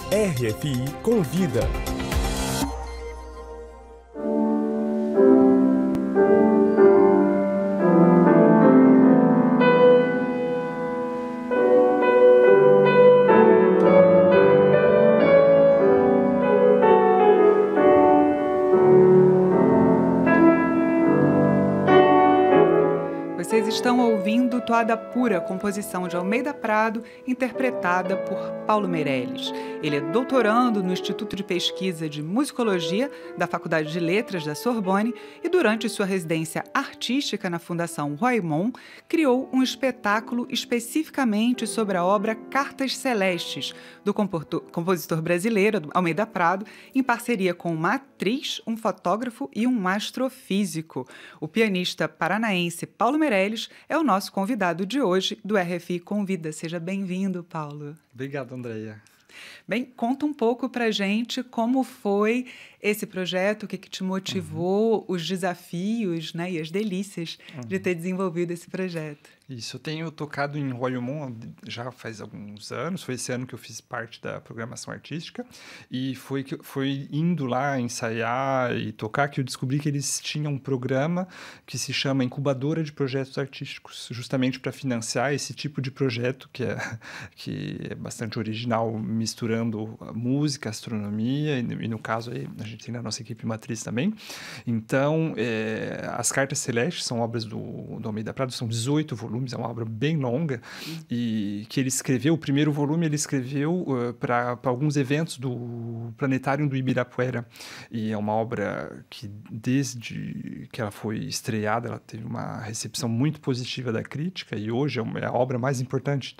RFI Convida. Vocês estão ouvindo Toada Pura, composição de Almeida Prado, interpretada por Paulo Meirelles. Ele é doutorando no Instituto de Pesquisa de Musicologia da Faculdade de Letras da Sorbonne e, durante sua residência artística na Fundação Royaumont, criou um espetáculo especificamente sobre a obra Cartas Celestes, do compositor brasileiro Almeida Prado, em parceria com uma atriz, um fotógrafo e um astrofísico. O pianista paranaense Paulo Meirelles é o nosso convidado de hoje do RFI Convida. Seja bem-vindo, Paulo. Obrigado, Andreia. Bem, conta um pouco pra gente como foi esse projeto, o que te motivou, os desafios, né, e as delícias de ter desenvolvido esse projeto. Isso, eu tenho tocado em Royaumont já faz alguns anos, foi esse ano que eu fiz parte da programação artística e foi indo lá ensaiar e tocar que eu descobri que eles tinham um programa que se chama Incubadora de Projetos Artísticos, justamente para financiar esse tipo de projeto que é bastante original, misturando música, astronomia e no caso aí, a gente tem na nossa equipe matriz também. Então, as Cartas Celestes são obras do Almeida Prado, são 18 volumes, é uma obra bem longa, e que ele escreveu, o primeiro volume ele escreveu para alguns eventos do Planetário do Ibirapuera, e é uma obra que desde que ela foi estreada, ela teve uma recepção muito positiva da crítica, e hoje é a obra mais importante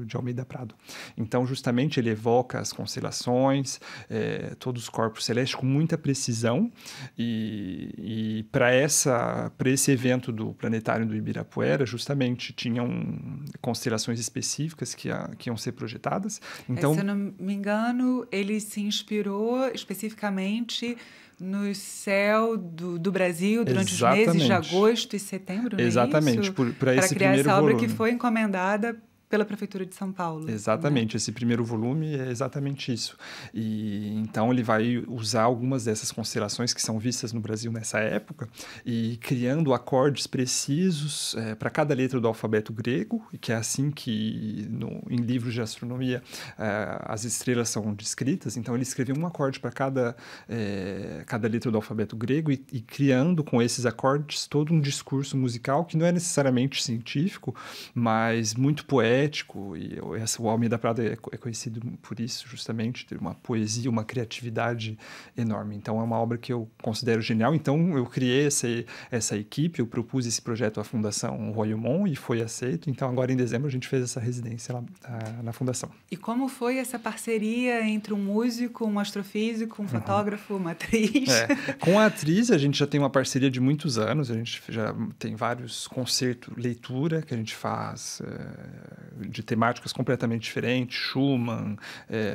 de Almeida Prado. Então, justamente, ele evoca as constelações, todos os corpos celestes com muita precisão, e para esse evento do Planetário do Ibirapuera, justamente, tinham constelações específicas que iam ser projetadas. Então, se eu não me engano, ele se inspirou especificamente no céu do Brasil durante os meses de agosto e setembro, não é exatamente, isso? para esse criar primeiro essa obra volume. Que foi encomendada pela Prefeitura de São Paulo. Exatamente, né? Esse primeiro volume é exatamente isso. E então ele vai usar algumas dessas constelações que são vistas no Brasil nessa época e criando acordes precisos para cada letra do alfabeto grego, e que é assim que em livros de astronomia as estrelas são descritas. Então ele escreveu um acorde para cada letra do alfabeto grego e criando com esses acordes todo um discurso musical que não é necessariamente científico, mas muito poético. E o Almeida Prado é conhecido por isso, justamente, ter uma poesia, uma criatividade enorme. Então, é uma obra que eu considero genial. Então, eu criei essa equipe, eu propus esse projeto à Fundação Royaumont e foi aceito. Então, agora em dezembro, a gente fez essa residência lá na Fundação. E como foi essa parceria entre um músico, um astrofísico, um fotógrafo, uma atriz? Com a atriz, a gente já tem uma parceria de muitos anos. A gente já tem vários concertos, leitura que a gente faz de temáticas completamente diferentes, Schumann,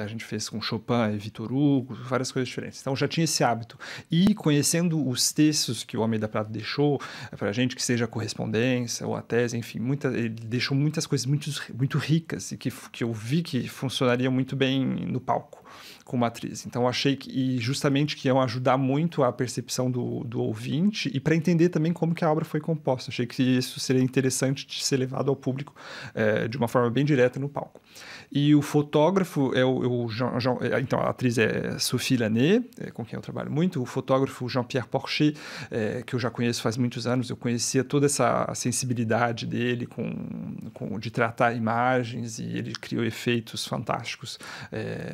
a gente fez com Chopin e Victor Hugo, várias coisas diferentes. Então, já tinha esse hábito. E conhecendo os textos que o Almeida Prado deixou para a gente, que seja a correspondência ou a tese, enfim, ele deixou muitas coisas muito ricas e que eu vi que funcionaria muito bem no palco com uma atriz. Então, eu achei que justamente que iam ajudar muito a percepção do ouvinte e para entender também como que a obra foi composta. Achei que isso seria interessante de ser levado ao público de uma forma bem direta no palco. E o fotógrafo então a atriz é Sophie Lanné, com quem eu trabalho muito. O fotógrafo Jean-Pierre Porcher, que eu já conheço faz muitos anos. Eu conhecia toda essa sensibilidade dele de tratar imagens, e ele criou efeitos fantásticos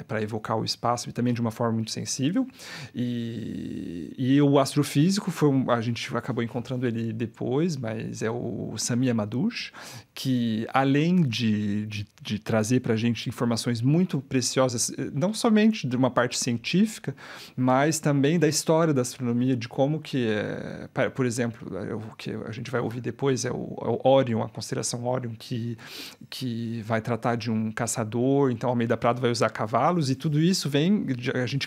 para evocar o espaço e também de uma forma muito sensível. E o astrofísico a gente acabou encontrando ele depois, mas é o Sami Hamadouche, que além de trazer para a gente informações muito preciosas, não somente de uma parte científica, mas também da história da astronomia, de como que por exemplo, o que a gente vai ouvir depois é o Órion, a constelação Órion, que vai tratar de um caçador. Então, Almeida Prado vai usar cavalos, e tudo isso vem,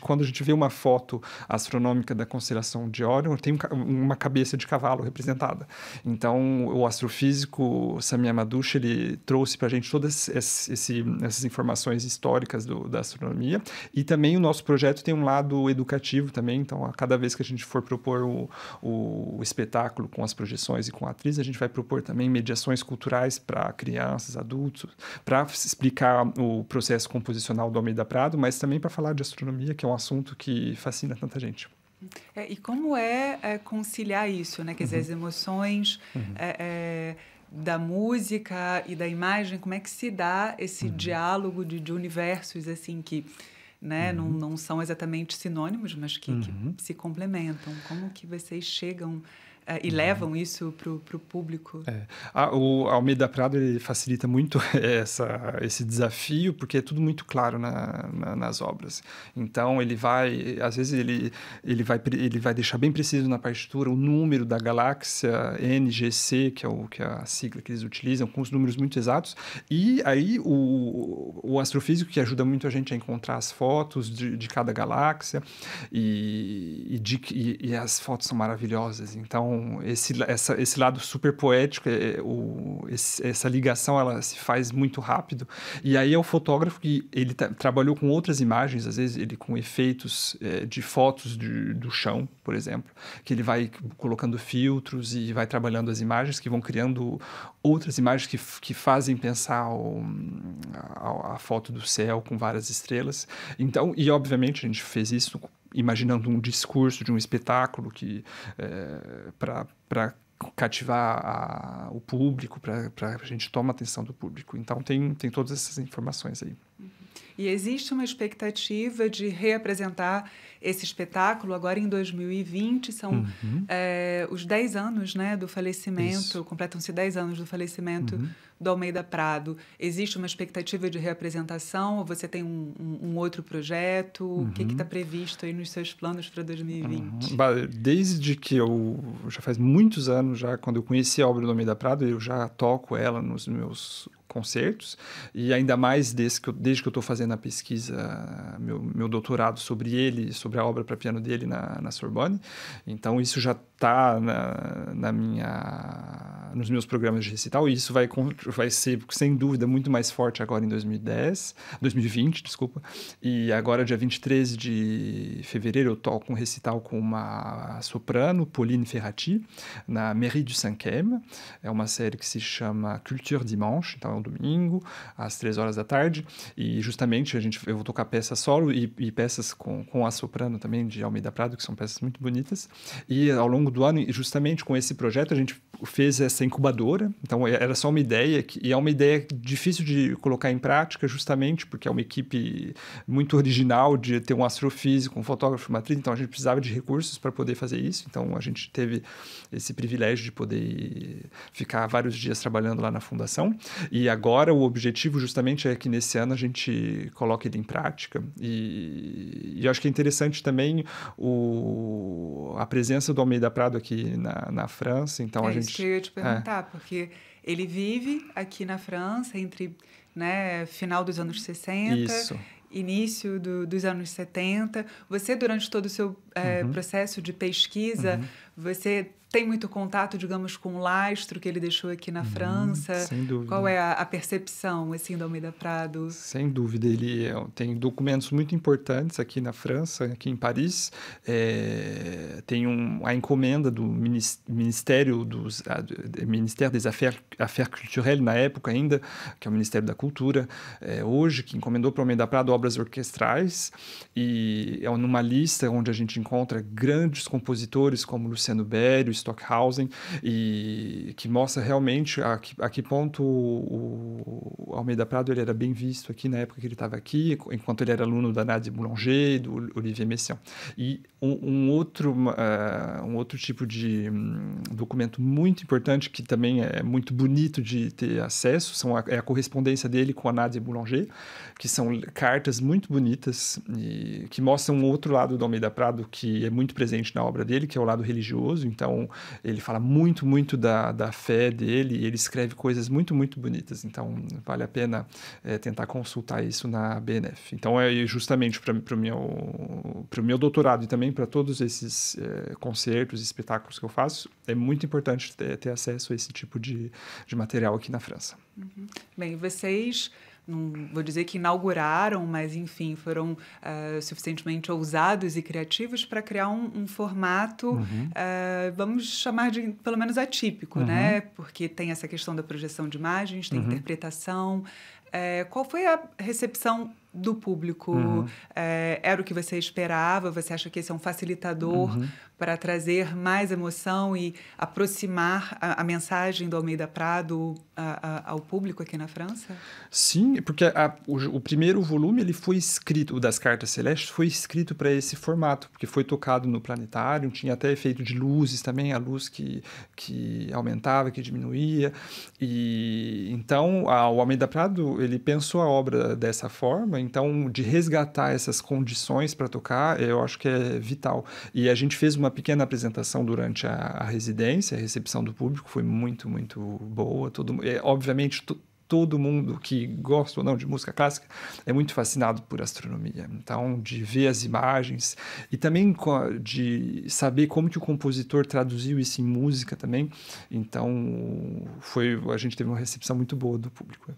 quando a gente vê uma foto astronômica da constelação de Órion, tem uma cabeça de cavalo representada. Então, o astrofísico Sami Hamadouche, ele trouxe para a gente todas essas informações históricas da astronomia. E também o nosso projeto tem um lado educativo também, então a cada vez que a gente for propor o espetáculo com as projeções e com a atriz, a gente vai propor também mediações culturais para crianças, adultos, para explicar o processo composicional do Almeida Prado, mas também para falar de astronomia, que é um assunto que fascina tanta gente. E como é conciliar isso, né? Quer dizer, as emoções da música e da imagem, como é que se dá esse diálogo de universos assim que, né, não são exatamente sinônimos, mas que se complementam? Como que vocês chegam e levam isso para o público? O Almeida Prado ele facilita muito esse desafio, porque é tudo muito claro nas obras. Então, ele vai, às vezes, ele vai deixar bem preciso na partitura o número da galáxia NGC, que é a sigla que eles utilizam, com os números muito exatos. E aí, o astrofísico que ajuda muito a gente a encontrar as fotos de cada galáxia, e as fotos são maravilhosas. Então, esse lado super poético, essa ligação, ela se faz muito rápido. E aí é o fotógrafo que ele trabalhou com outras imagens, às vezes ele com efeitos de fotos do chão, por exemplo, que ele vai colocando filtros e vai trabalhando as imagens que vão criando outras imagens que fazem pensar a foto do céu com várias estrelas. Então, e obviamente a gente fez isso imaginando um discurso de um espetáculo para cativar o público, para a gente tomar a atenção do público. Então, tem todas essas informações aí. E existe uma expectativa de reapresentar esse espetáculo agora em 2020, são os 10 anos, né, do falecimento, completam-se 10 anos do falecimento do Almeida Prado. Existe uma expectativa de reapresentação ou você tem um outro projeto? O que está previsto aí nos seus planos para 2020? Desde que já faz muitos anos, já quando eu conheci a obra do Almeida Prado, eu já toco ela nos meus concertos, e ainda mais desde que eu estou fazendo a pesquisa, meu doutorado sobre ele, sobre a obra para piano dele na Sorbonne. Então, isso já está nos meus programas de recital, e isso vai ser, sem dúvida, muito mais forte agora em 2020, desculpa. E agora, dia 23 de fevereiro, eu toco um recital com uma soprano, Pauline Ferrati, na Mairie du 5e. É uma série que se chama Culture Dimanche, então é um domingo, às 3 horas da tarde, e justamente eu vou tocar peças solo e peças com a soprano também, de Almeida Prado, que são peças muito bonitas. E ao longo do ano, justamente com esse projeto, a gente fez essa incubadora. Então, era só uma ideia, e é uma ideia difícil de colocar em prática, justamente porque é uma equipe muito original de ter um astrofísico, um fotógrafo, uma atriz. Então, a gente precisava de recursos para poder fazer isso. Então, a gente teve esse privilégio de poder ficar vários dias trabalhando lá na fundação. E agora, o objetivo, justamente, é que nesse ano a gente coloque ele em prática. E eu acho que é interessante também a presença do Almeida Prado aqui na França. Então, a gente... Isso que eu ia te perguntar, porque ele vive aqui na França entre, né, final dos anos 60, início dos anos 70. Você, durante todo o seu processo de pesquisa, você tem muito contato, digamos, com o lastro que ele deixou aqui na França? Sem dúvida. Qual é a percepção, assim, do Almeida Prado? Sem dúvida. Ele tem documentos muito importantes aqui na França, aqui em Paris. Tem a encomenda do Ministério des Affaires Culturelles, na época ainda, que é o Ministério da Cultura, hoje, que encomendou para o Almeida Prado obras orquestrais, e é numa lista onde a gente encontra grandes compositores como Luciano Berio, Stockhausen, e que mostra realmente a que ponto o Almeida Prado ele era bem visto aqui na época que ele estava aqui, enquanto ele era aluno da Nadia Boulanger, do Olivier Messiaen. E um outro tipo de documento muito importante, que também é muito bonito de ter acesso, é a correspondência dele com a Nadia Boulanger, que são cartas muito bonitas e que mostram um outro lado do Almeida Prado que é muito presente na obra dele, que é o lado religioso. Então, ele fala muito, muito da fé dele, e ele escreve coisas muito, muito bonitas. Então, vale a pena tentar consultar isso na BNF. Então, justamente para o meu doutorado e também para todos esses concertos e espetáculos que eu faço, é muito importante ter acesso a esse tipo de material aqui na França. Uhum. Bem, vocês, não vou dizer que inauguraram, mas, enfim, foram suficientemente ousados e criativos para criar um formato, vamos chamar de, pelo menos, atípico, né? Porque tem essa questão da projeção de imagens, tem interpretação. Qual foi a recepção do público? Era o que você esperava? Você acha que esse é um facilitador para trazer mais emoção e aproximar a mensagem do Almeida Prado ao público aqui na França? Sim, porque o primeiro volume, ele foi escrito, o das Cartas Celestes, foi escrito para esse formato, porque foi tocado no planetário, tinha até efeito de luzes também, a luz que aumentava, que diminuía. E então, o Almeida Prado, ele pensou a obra dessa forma, então, de resgatar essas condições para tocar, eu acho que é vital. E a gente fez uma pequena apresentação durante a residência, a recepção do público foi muito, muito boa. Obviamente, todo mundo que gosta ou não de música clássica é muito fascinado por astronomia. Então, de ver as imagens e também de saber como que o compositor traduziu isso em música também. Então, a gente teve uma recepção muito boa do público.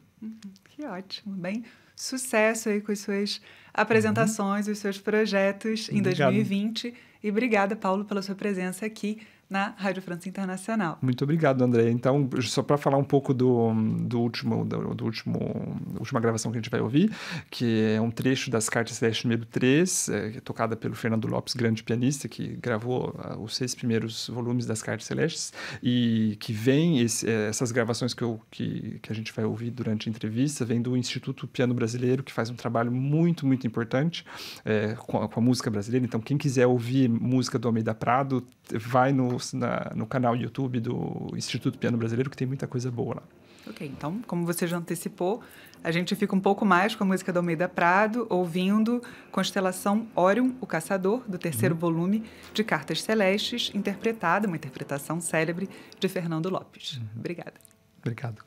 Que ótimo, bem... Sucesso aí com as suas apresentações, os seus projetos em 2020. E obrigada, Paulo, pela sua presença aqui na Rádio França Internacional. Muito obrigado, André. Então, só para falar um pouco da última gravação que a gente vai ouvir, que é um trecho das Cartas Celestes número 3, tocada pelo Fernando Lopes, grande pianista, que gravou os 6 primeiros volumes das Cartas Celestes, e que vem, essas gravações que a gente vai ouvir durante a entrevista, vem do Instituto Piano Brasileiro, que faz um trabalho muito, muito importante com a música brasileira. Então, quem quiser ouvir música do Almeida Prado, vai no canal YouTube do Instituto Piano Brasileiro, que tem muita coisa boa lá. Ok, então, como você já antecipou, a gente fica um pouco mais com a música do Almeida Prado, ouvindo Constelação Órion, o Caçador, do 3º volume de Cartas Celestes, uma interpretação célebre de Fernando Lopes. Obrigada. Obrigado.